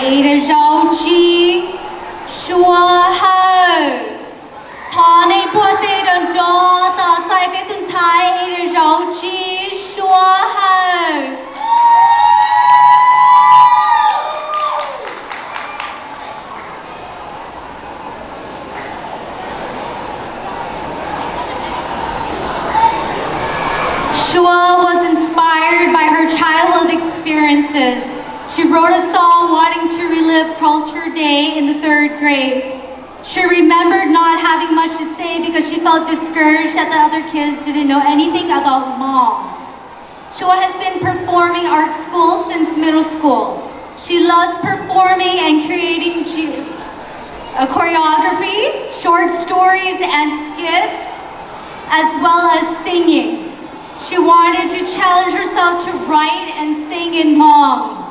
A的绕机说后，他那波的人多的在别顿台 A 的绕机说后。Shua was inspired by her childhood experiences. She wrote a song wanting to relive Culture Day in the 3rd grade. She remembered not having much to say because she felt discouraged that the other kids didn't know anything about Hmong. Shua has been performing art school since middle school. She loves performing and creating a choreography, short stories and skits, as well as singing. She wanted to challenge herself to write and sing in Hmong.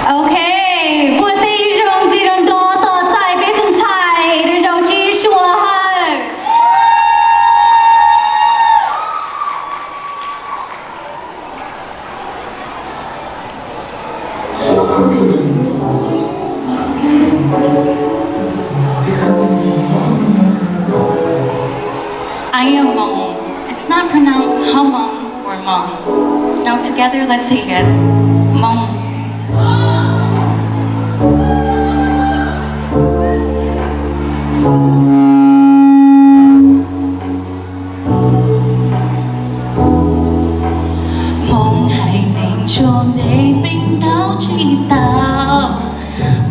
Okay, 我的容的人多多在别顿菜的肉鸡说后。I am Hmong. It's not pronounced Hmong or Hmong. Now together, let's say it. Hmong. Hmong hai mình chuông để vinh đáo chỉ tạo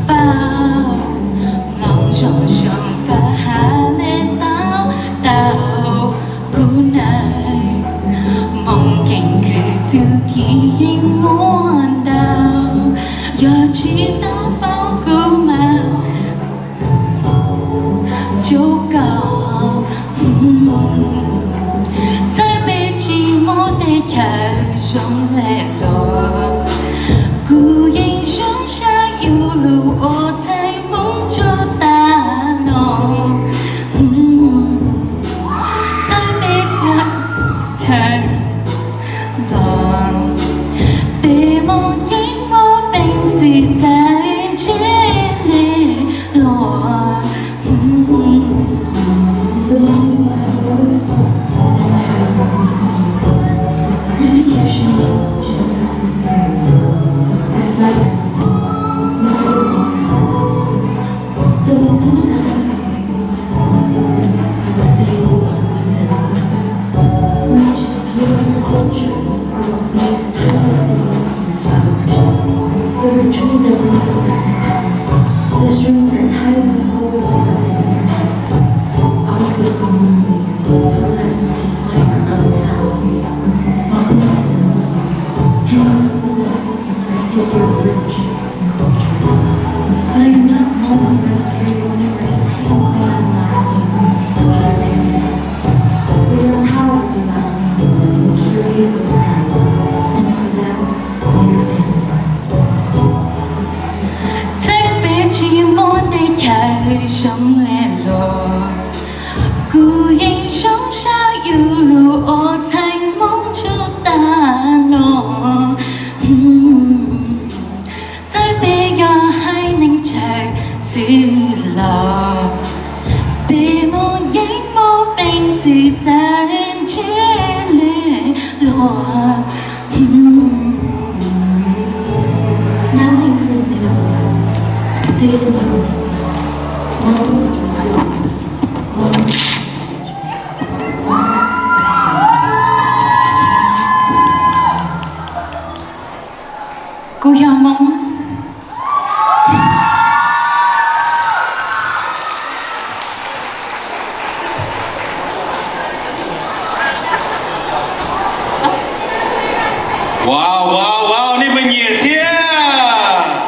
bao ngóng trong trong cả hai lê tao tao cú này mong kinh cứ từ khi yên muốn đau giờ chỉ tao bao cú mà chỗ cầu在北京莫得开容来落孤影上下有路我在梦中打弄在北京太冷被梦影我并是在这里落上来了，孤影上下有路，我才梦中打弄。在北洋还能拆死了，被梦影我并是在这里落。故乡梦。